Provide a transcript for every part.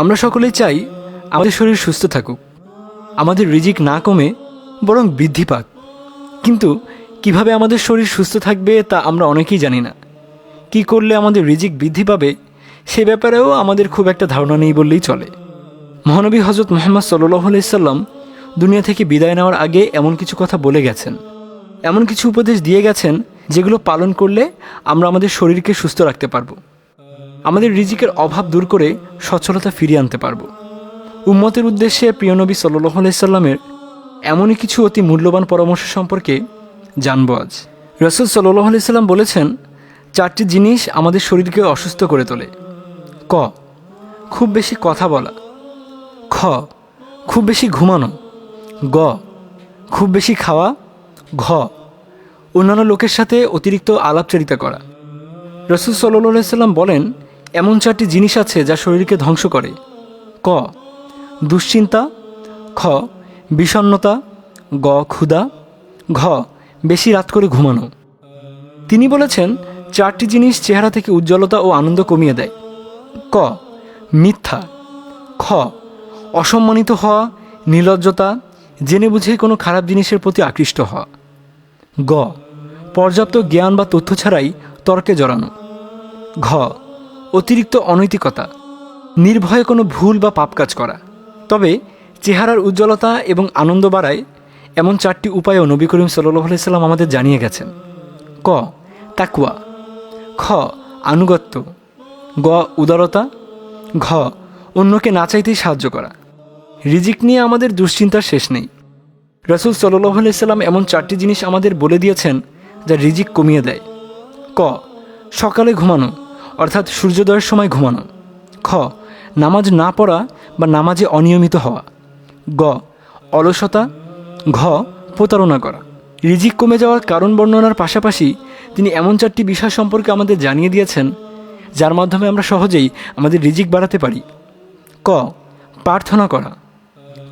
আমরা সকলেই চাই আমাদের শরীর সুস্থ থাকুক, আমাদের রিজিক না কমে বরং বৃদ্ধি পাক। কিন্তু কিভাবে আমাদের শরীর সুস্থ থাকবে তা আমরা অনেকেই জানি না। কি করলে আমাদের রিজিক বৃদ্ধি পাবে সে ব্যাপারেও আমাদের খুব একটা ধারণা নেই বললেই চলে। মহানবী হজরত মুহাম্মদ সাল্লাল্লাহু আলাইহি সাল্লাম দুনিয়া থেকে বিদায় নেওয়ার আগে এমন কিছু কথা বলে গেছেন, এমন কিছু উপদেশ দিয়ে গেছেন যেগুলো পালন করলে আমরা আমাদের শরীরকে সুস্থ রাখতে পারবো, আমাদের রিজিকের অভাব দূর করে সচ্ছলতা ফিরিয়ে আনতে পারবো। উম্মতের উদ্দেশ্যে প্রিয় নবী সাল্লাল্লাহু আলাইহি সাল্লামের এমনই কিছু অতি মূল্যবান পরামর্শ সম্পর্কে জানবো আজ। রাসূল সাল্লাল্লাহু আলাইহি সাল্লাম বলেছেন, 4টি জিনিস আমাদের শরীরকে অসুস্থ করে তোলে। ক, খুব বেশি কথা বলা। খ, খুব বেশি ঘুমানো। গ, খুব বেশি খাওয়া। ঘ, অন্যান্য লোকের সাথে অতিরিক্ত আলাপচারিতা করা। রাসূল সাল্লাল্লাহু আলাইহি সাল্লাম বলেন, এমন 4টি জিনিস আছে যা শরীরকে ধ্বংস করে। ক, দুশ্চিন্তা। খ, বিষণ্ণতা। গ, ক্ষুধা। ঘ, বেশি রাত করে ঘুমানো। তিনি বলেছেন, 4টি জিনিস চেহারা থেকে উজ্জ্বলতা ও আনন্দ কমিয়ে দেয়। ক, মিথ্যা। খ, অসম্মানিত হওয়া, নির্লজ্জতা, জেনে বুঝে কোনো খারাপ জিনিসের প্রতি আকৃষ্ট হওয়া। গ, পর্যাপ্ত জ্ঞান বা তথ্য ছাড়াই তর্কে জড়ানো। ঘ, অতিরিক্ত অনৈতিকতা, নির্ভয়ে কোনো ভুল বা পাপ কাজ করা। তবে চেহারার উজ্জ্বলতা এবং আনন্দ বাড়ায় এমন 4টি উপায়ও নবী করিম সাল্লাল্লাহু আলাইহি সাল্লাম আমাদের জানিয়ে গেছেন। ক, তাকওয়া। খ, আনুগত্য। গ, উদারতা। ঘ, অন্যকে না চাইতেই সাহায্য করা। রিজিক নিয়ে আমাদের দুশ্চিন্তার শেষ নেই। রাসূল সাল্লাল্লাহু আলাইহি সাল্লাম এমন 4টি জিনিস আমাদের বলে দিয়েছেন যা রিজিক কমিয়ে দেয়। ক, সকালে ঘুমানো অর্থাৎ সূর্যোদয়ের সময় ঘুমানো। খ, নামাজ না পড়া বা নামাজে অনিয়মিত হওয়া। গ, অলসতা। ঘ, প্রতারণা করা। রিজিক কমে যাওয়ার কারণ বর্ণনার পাশাপাশি তিনি এমন 4টি বিষয় সম্পর্কে আমাদের জানিয়ে দিয়েছেন যার মাধ্যমে আমরা সহজেই আমাদের রিজিক বাড়াতে পারি। ক, প্রার্থনা করা।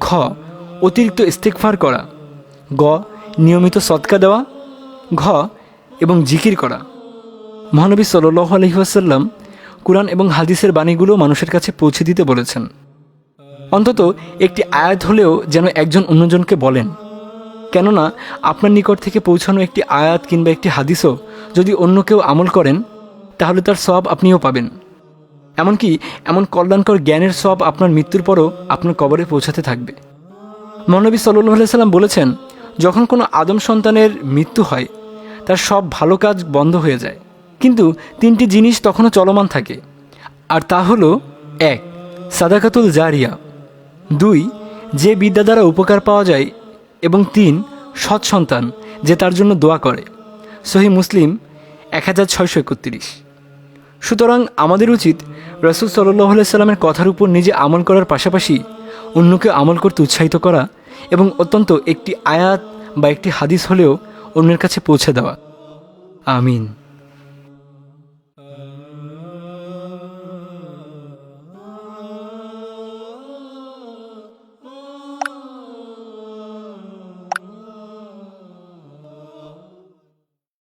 খ, অতিরিক্ত ইস্তেগফার করা। গ, নিয়মিত সদকা দেওয়া। ঘ, এবং জিকির করা। মহানবী সাল্লাল্লাহু আলাইহি ওয়াসাল্লাম কুরআন এবং হাদিসের বাণীগুলো মানুষের কাছে পৌঁছে দিতে বলেছেন। অন্তত একটি আয়াত হলেও যেন একজন অন্যজনকে বলেন, কেননা আপনার নিকট থেকে পৌঁছানো একটি আয়াত কিংবা একটি হাদিসও যদি অন্য কেউ আমল করেন তাহলে তার সওয়াব আপনিও পাবেন। এমনকি এমন কল্যাণকর জ্ঞানের সওয়াব আপনার মৃত্যুর পরও আপনার কবরে পৌঁছাতে থাকবে। মহানবী সাল্লাল্লাহু আলাইহি সাল্লাম বলেছেন, যখন কোনো আদম সন্তানের মৃত্যু হয় তার সব ভালো কাজ বন্ধ হয়ে যায়, কিন্তু 3টি জিনিস তখনও চলমান থাকে, আর তা হলো 1, সাদাকাতুল জারিয়া। 2, যে বিদ্যা দ্বারা উপকার পাওয়া যায়। এবং 3, সৎ সন্তান যে তার জন্য দোয়া করে। সহিহ মুসলিম 1631। সুতরাং আমাদের উচিত রাসূল সাল্লাল্লাহু আলাইহি সাল্লামের কথার উপর নিজে আমল করার পাশাপাশি অন্যকে আমল করতে উৎসাহিত করা এবং অত্যন্ত একটি আয়াত বা একটি হাদিস হলেও অন্যের কাছে পৌঁছে দেওয়া। আমিন।